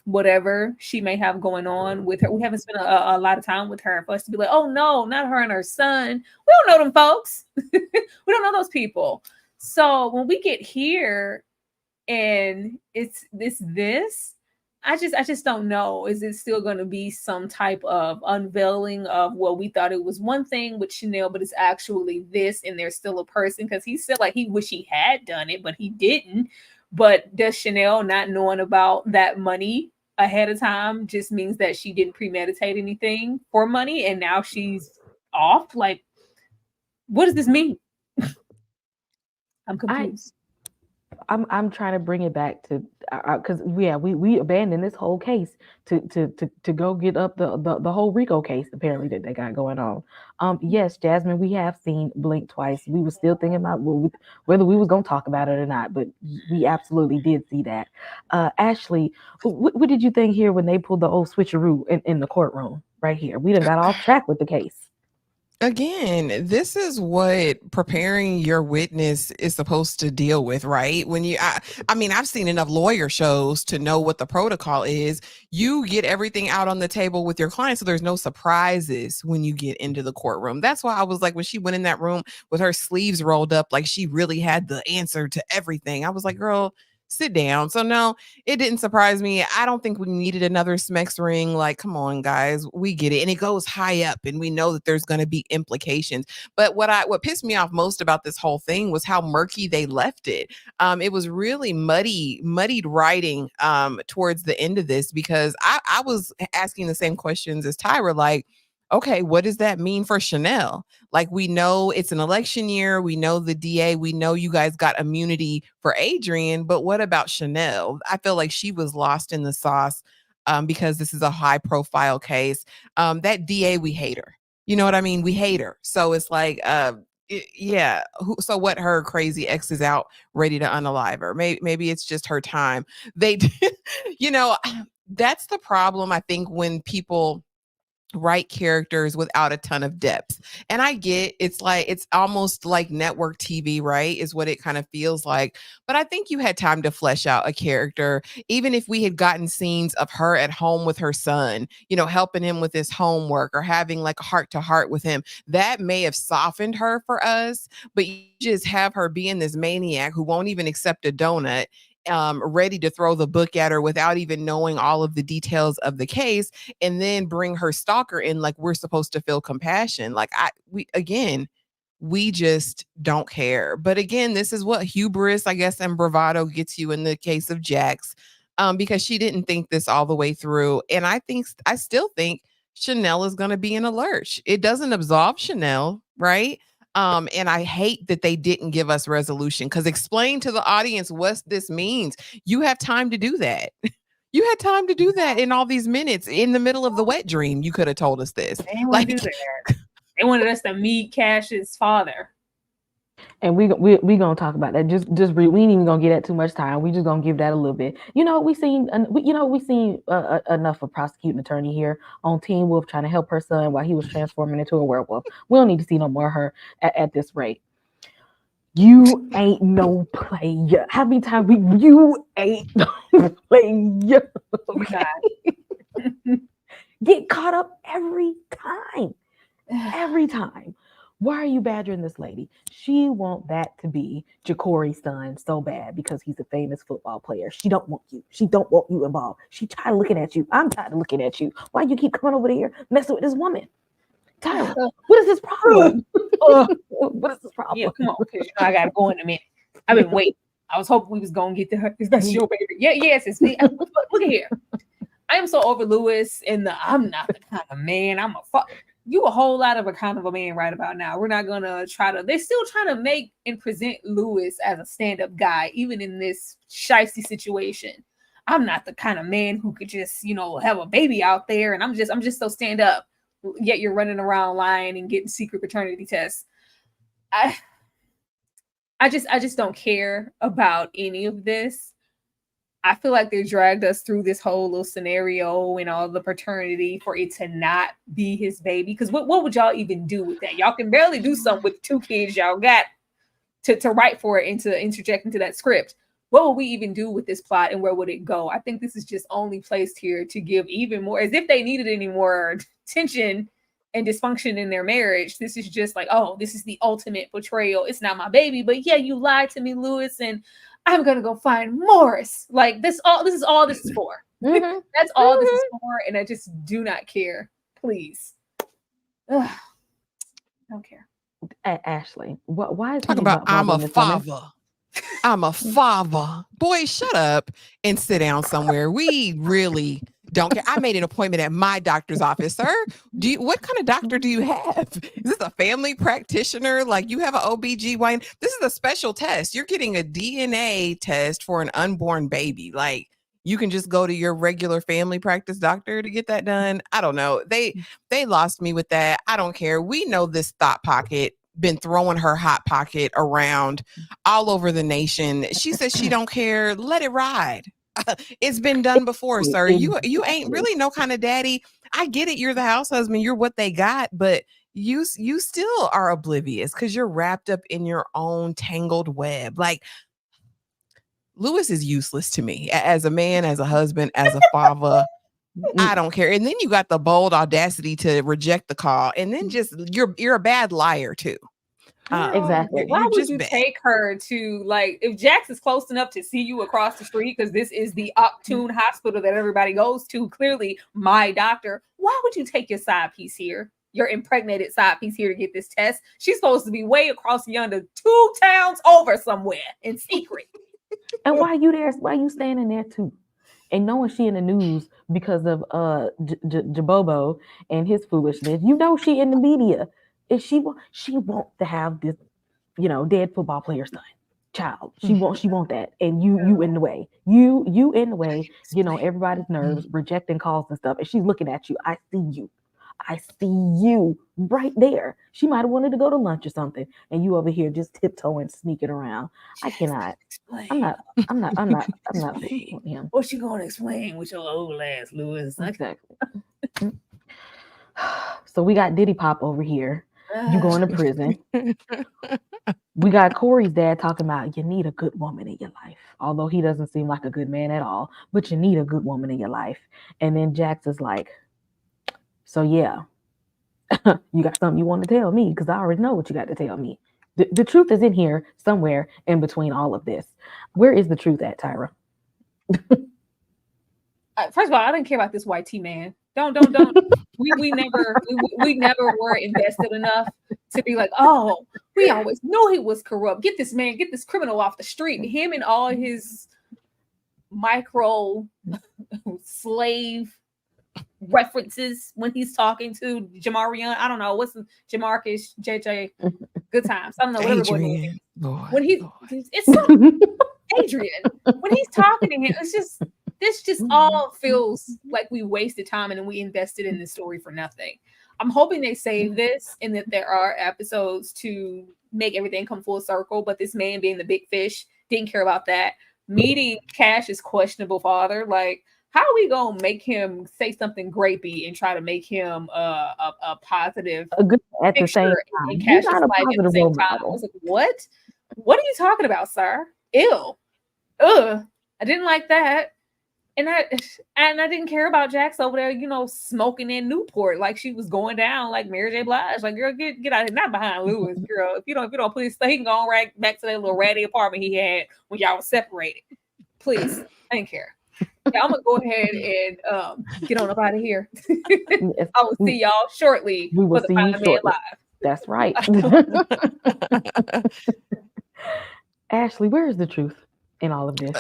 whatever she may have going on with her. We haven't spent a lot of time with her for us to be like, oh no, not her and her son. We don't know them folks. We don't know those people. So when we get here and it's this, I just don't know. Is it still going to be some type of unveiling of, well, we thought it was one thing with Chanel, but it's actually this, and there's still a person? Because he said like he wish he had done it, but he didn't. But does Chanel not knowing about that money ahead of time just means that she didn't premeditate anything for money and now she's off? Like, what does this mean? I'm confused. I'm trying to bring it back to because we abandoned this whole case to go get up the whole RICO case apparently that they got going on. Yes, Jasmine, we have seen Blink twice. We were still thinking about whether we was gonna talk about it or not, but we absolutely did see that. Ashley, what did you think here when they pulled the old switcheroo in the courtroom right here? We done got off track with the case. Again, this is what preparing your witness is supposed to deal with, right? When I mean, I've seen enough lawyer shows to know what the protocol is. You get everything out on the table with your client, so there's no surprises when you get into the courtroom. That's why I was like, when she went in that room with her sleeves rolled up, like she really had the answer to everything. I was like, girl, sit down. So no, it didn't surprise me. I don't think we needed another Smex ring. Like, come on, guys, we get it. And it goes high up and we know that there's going to be implications. But what pissed me off most about this whole thing was how murky they left it. It was really muddied writing towards the end of this, because I was asking the same questions as Tyra, like, okay, what does that mean for Chanel? Like, we know it's an election year. We know the DA. We know you guys got immunity for Adrian, but what about Chanel? I feel like she was lost in the sauce because this is a high profile case. That DA, we hate her. You know what I mean? We hate her. So it's like, Yeah. So what? Her crazy ex is out ready to unalive her. Maybe it's just her time. They, you know, that's the problem. I think when people write characters without a ton of depth. And I get it's almost like network TV, right? Is what it kind of feels like. But I think you had time to flesh out a character, even if we had gotten scenes of her at home with her son, helping him with his homework or having like a heart to heart with him. That may have softened her for us, but you just have her being this maniac who won't even accept a donut, ready to throw the book at her without even knowing all of the details of the case, and then bring her stalker in like we're supposed to feel compassion. Like we just don't care. But again, this is what hubris, I guess, and bravado gets you in the case of Jax, because she didn't think this all the way through. And I still think Chanel is going to be in a lurch. It doesn't absolve Chanel, right? And I hate that they didn't give us resolution, because explain to the audience what this means. You have time to do that. You had time to do that in all these minutes in the middle of the wet dream. You could have told us this. They didn't want to do that. They wanted us to meet Cash's father. And we gonna talk about that. We ain't even gonna get that too much time. We just gonna give that a little bit. We seen enough of prosecuting attorney here on Teen Wolf trying to help her son while he was transforming into a werewolf. We don't need to see no more of her at this rate. You ain't no player. How many times you ain't no player? Okay? Get caught up every time. Every time. Why are you badgering this lady? She want that to be Ja'Cory's son so bad because he's a famous football player. She don't want you. She don't want you involved. She tired of looking at you. I'm tired of looking at you. Why you keep coming over here messing with this woman? Tyler, what is this problem? What is this problem? Yeah, come on, because I gotta go in a minute. I've been waiting. I was hoping we was gonna get to her. That's your baby. Yes, it's me. Look here. I am so over Lewis and I'm not the kind of man. I'm a fuck. You a whole lot of a kind of a man right about now. We're not gonna they're still trying to make and present Lewis as a stand-up guy, even in this shifty situation. I'm not the kind of man who could just, have a baby out there, and I'm just so stand up. Yet you're running around lying and getting secret paternity tests. I just don't care about any of this. I feel like they dragged us through this whole little scenario and all the paternity for it to not be his baby. Because what would y'all even do with that? Y'all can barely do something with 2 kids y'all got to write for it and to interject into that script. What would we even do with this plot, and where would it go? I think this is just only placed here to give even more, as if they needed any more tension and dysfunction in their marriage. This is just like, oh, this is the ultimate betrayal. It's not my baby, but yeah, you lied to me, Lewis, and I'm gonna go find Morris. Like this is all this is for. Mm-hmm. That's all this is for, and I just do not care. Please. Ugh. I don't care. Ashley, why is talk about I'm a father? I'm a father. Boy, shut up and sit down somewhere. We really don't care. I made an appointment at my doctor's office, sir. What kind of doctor do you have? Is this a family practitioner? Like you have an OBGYN? This is a special test. You're getting a DNA test for an unborn baby. Like you can just go to your regular family practice doctor to get that done. I don't know. They lost me with that. I don't care. We know this thought pocket been throwing her hot pocket around all over the nation. She says she don't care. Let it ride. It's been done before, sir. You ain't really no kind of daddy. I get it. You're the house husband. You're what they got, but you still are oblivious because you're wrapped up in your own tangled web. Like Lewis is useless to me as a man, as a husband, as a father. I don't care. And then you got the bold audacity to reject the call, and then just you're a bad liar too. Exactly. Why would you take her to, like, if Jax is close enough to see you across the street, because this is the Optune hospital that everybody goes to, clearly my doctor, why would you take your side piece here? Your impregnated side piece here to get this test? She's supposed to be way across yonder 2 towns over somewhere in secret. And why you there? Why you standing there too? And knowing she in the news because of Jabobo and his foolishness, she in the media. And she want to have this, dead football player son, child. She want that. And you in the way. You in the way, everybody's nerves, rejecting calls and stuff. And she's looking at you. I see you. I see you right there. She might have wanted to go to lunch or something, and you over here just tiptoeing, sneaking around. I cannot. I'm not with him. What you gonna explain with your old ass, Lewis? Exactly. So we got Diddy Pop over here. You going to prison. We got Corey's dad talking about you need a good woman in your life. Although he doesn't seem like a good man at all, but you need a good woman in your life. And then Jax is like, so yeah, you got something you want to tell me? Because I already know what you got to tell me. The truth is in here somewhere in between all of this. Where is the truth at, Tyra? First of all, I didn't care about this white tea man. Don't. we never were invested enough to be like, oh, we always knew he was corrupt. Get this criminal off the street. Him and all his micro slave references when he's talking to Jamarian. I don't know what's Jamarcus, JJ, good times. I don't know whatever. Adrian, when it's so Adrian when he's talking to him, it's just. This just all feels like we wasted time and then we invested in this story for nothing. I'm hoping they save this and that there are episodes to make everything come full circle. But this man being the big fish didn't care about that. Meeting Cash's questionable father, like, how are we gonna make him say something grapey and try to make him a positive a good at the same time? In Cash's life at the same time. I was like, what? What are you talking about, sir? Ew. Ugh. I didn't like that. And I didn't care about Jax over there, smoking in Newport like she was going down like Mary J. Blige. Like, girl, get out of here, not behind Lewis, girl. If you don't please, he can go right back to that little ratty apartment he had when y'all were separated. Please, I didn't care. Yeah, I'm gonna go ahead and get on up out of here. I will see y'all shortly. We will see you shortly. Live. That's right. Ashley, where is the truth in all of this?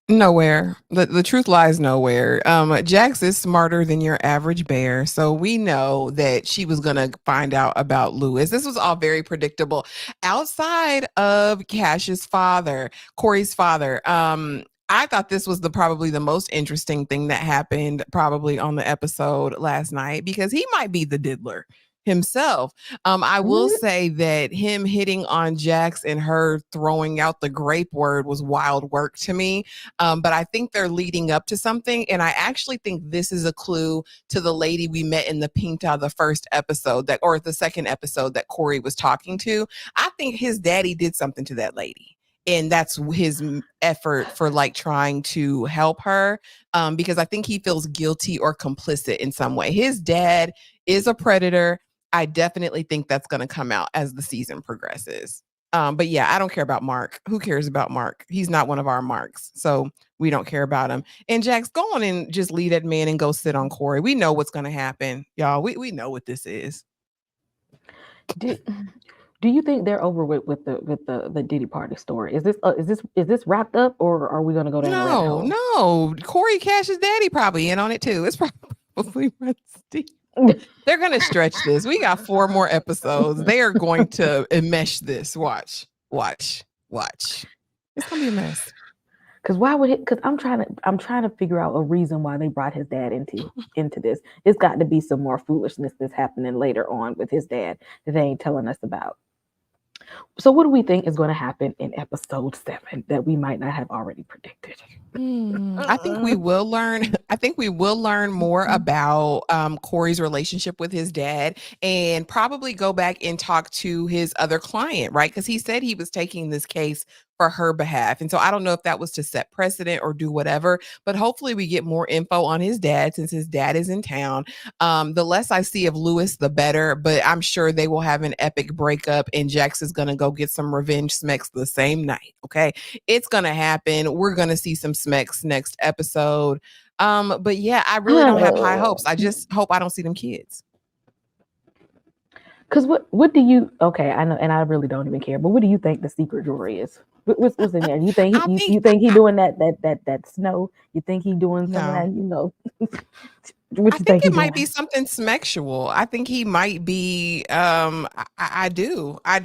Nowhere. The truth lies nowhere. Jax is smarter than your average bear, so we know that she was gonna find out about Lewis. This was all very predictable. Outside of Cash's father, Corey's father, I thought this was probably the most interesting thing that happened probably on the episode last night because he might be the diddler himself. I will say that him hitting on Jax and her throwing out the grape word was wild work to me. But I think they're leading up to something. And I actually think this is a clue to the lady we met in the Pinta, the first episode or the second episode that Corey was talking to. I think his daddy did something to that lady. And that's his effort for like trying to help her because I think he feels guilty or complicit in some way. His dad is a predator. I definitely think that's going to come out as the season progresses. But yeah, I don't care about Mark. Who cares about Mark? He's not one of our Marks. So we don't care about him. And Jax, go on and just lead that man and go sit on Corey. We know what's going to happen. Y'all, we know what this is. Do you think they're over with the Diddy Party story? Is this wrapped up, or are we going to go down? No. Corey Cash's daddy probably in on it too. It's probably Rusty. They're going to stretch this. We got 4 more episodes. They are going to enmesh this. Watch. It's going to be a mess. Because why would it? Because I'm trying to figure out a reason why they brought his dad into this. It's got to be some more foolishness that's happening later on with his dad that they ain't telling us about. So what do we think is going to happen in episode 7 that we might not have already predicted? I think we will learn more about Corey's relationship with his dad and probably go back and talk to his other client, right? Because he said he was taking this case for her behalf. And so I don't know if that was to set precedent or do whatever, but hopefully we get more info on his dad since his dad is in town. The less I see of Lewis, the better, but I'm sure they will have an epic breakup and Jax is going to go get some revenge smecks the same night. Okay. It's going to happen. We're going to see some smecks next episode. But yeah, I really don't have high hopes. I just hope I don't see them kids. Because what do you? Okay, I know, and I really don't even care. But what do you think the secret drawer is? What's in there? You think I think you think he doing that snow? You think he doing some of no. that? You know, what I you think think he it might doing? be something sexual. I think he might be. I do. I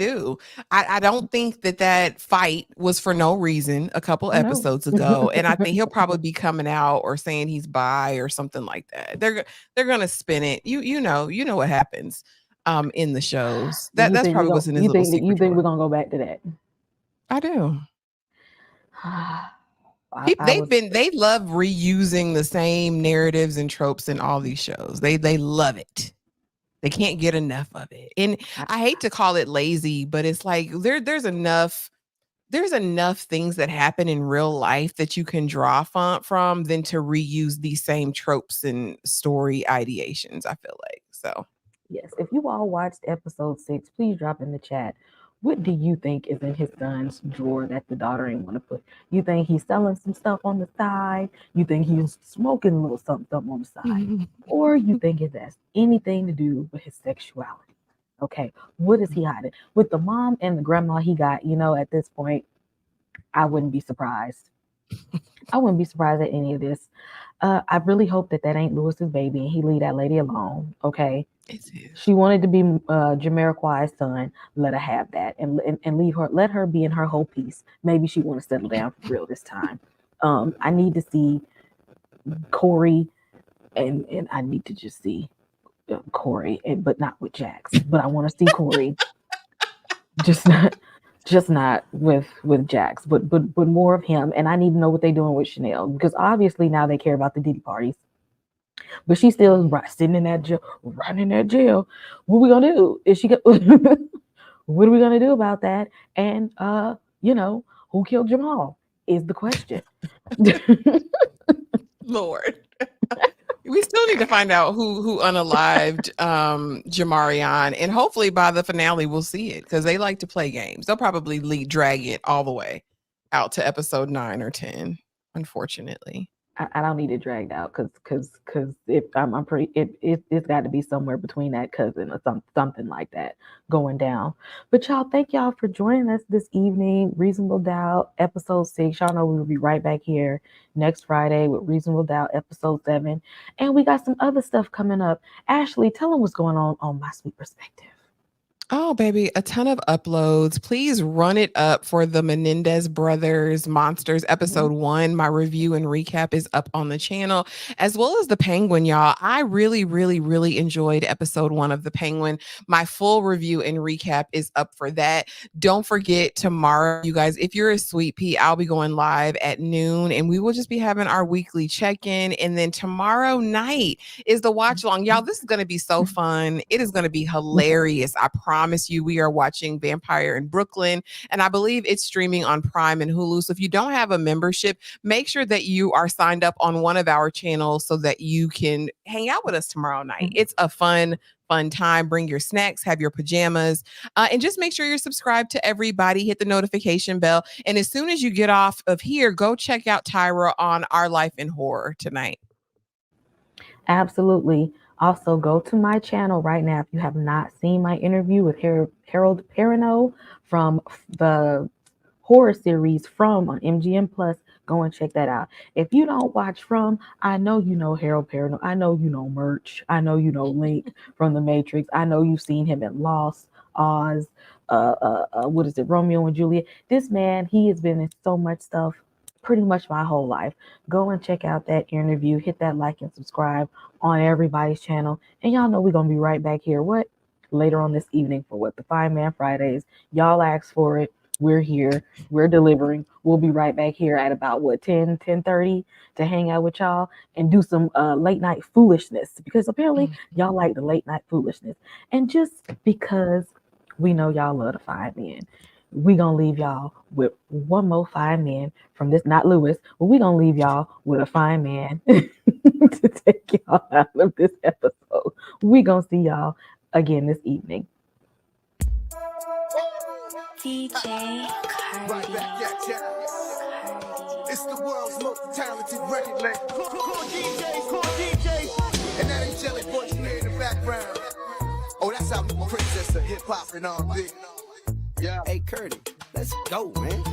don't think that fight was for no reason a couple Oh no. episodes ago, and I think he'll probably be coming out or saying he's bi or something like that. They're gonna spin it. You know what happens in the shows. You That's think we probably gonna? what's in his little You secret think we're drawer. gonna go back to that? I do. I was. They love reusing the same narratives and tropes in all these shows. They love it. They can't get enough of it. And I hate to call it lazy, but it's like there's enough things that happen in real life that you can draw from than to reuse these same tropes and story ideations, I feel like. So Yes, if you all watched episode 6, please drop in the chat. What do you think is in his son's drawer that the daughter ain't want to put? You think he's selling some stuff on the side? You think he's smoking a little something on the side? Or you think it has anything to do with his sexuality? Okay, what is he hiding? With the mom and the grandma he got, at this point, I wouldn't be surprised. I wouldn't be surprised at any of this. I really hope that ain't Lewis's baby and he leave that lady alone. Okay. it's his. She wanted to be Jamiroquai's son. Let her have that and leave her. Let her be in her whole piece. Maybe she want to settle down for real this time. I need to see Corey, and I need to just see Corey, but not with Jax. But I want to see Corey, just not with Jax, but more of him. And I need to know what they're doing with Chanel, because obviously now they care about the Diddy parties. But she's still sitting in that jail, running that jail. What we gonna do? What are we gonna do about that? And who killed Jamal is the question. Lord. We still need to find out who unalived Jamarion, and hopefully by the finale we'll see it, because they like to play games. They'll probably drag it all the way out to episode 9 or 10, unfortunately. I don't need it dragged out because if I'm pretty it's got to be somewhere between that cousin or something like that going down. But y'all, thank y'all for joining us this evening. Reasonable Doubt episode 6. Y'all know we will be right back here next Friday with Reasonable Doubt episode 7, and we got some other stuff coming up. Ashley, tell them what's going on My Sweet Perspective. Oh, baby, a ton of uploads. Please run it up for the Menendez Brothers Monsters episode 1. My review and recap is up on the channel, as well as the Penguin, y'all. I really, really, really enjoyed episode 1 of the Penguin. My full review and recap is up for that. Don't forget, tomorrow, you guys, if you're a sweet pea, I'll be going live at noon, and we will just be having our weekly check-in. And then tomorrow night is the watch along. Y'all, this is going to be so fun. It is going to be hilarious. I promise you. We are watching Vampire in Brooklyn, and I believe it's streaming on Prime and Hulu. So if you don't have a membership, make sure that you are signed up on one of our channels so that you can hang out with us tomorrow night. It's a fun time. Bring your snacks, have your pajamas, and just make sure you're subscribed to everybody. Hit the notification bell. And as soon as you get off of here, go check out Tyra on Our Life in Horror tonight. Absolutely. Also, go to my channel right now if you have not seen my interview with Harold Perrineau from the horror series From on MGM Plus. Go and check that out. If you don't watch From, I know you know Harold Perrineau. I know you know Murch. I know you know Link from The Matrix. I know you've seen him in Lost, Oz, what is it, Romeo and Juliet. This man, he has been in so much stuff pretty much my whole life. Go and check out that interview. Hit that like and subscribe on everybody's channel. And y'all know we're going to be right back here. Later on this evening for the Fine Man Fridays. Y'all asked for it. We're here. We're delivering. We'll be right back here at about 10:30 to hang out with y'all and do some late night foolishness, because apparently y'all like the late night foolishness. And just because we know y'all love the Fine Men, we gonna leave y'all with one more Fine Man from this, not Lewis, but we gonna leave y'all with a Fine Man to take y'all out of this episode. We gonna see y'all again this evening. DJ Right back at ya. It's the world's most talented record label. Core DJs. And that angelic voice you hear in the background. Oh, that's how princess of hip hop and R&B. Yeah. Hey, Curdy, let's go, man.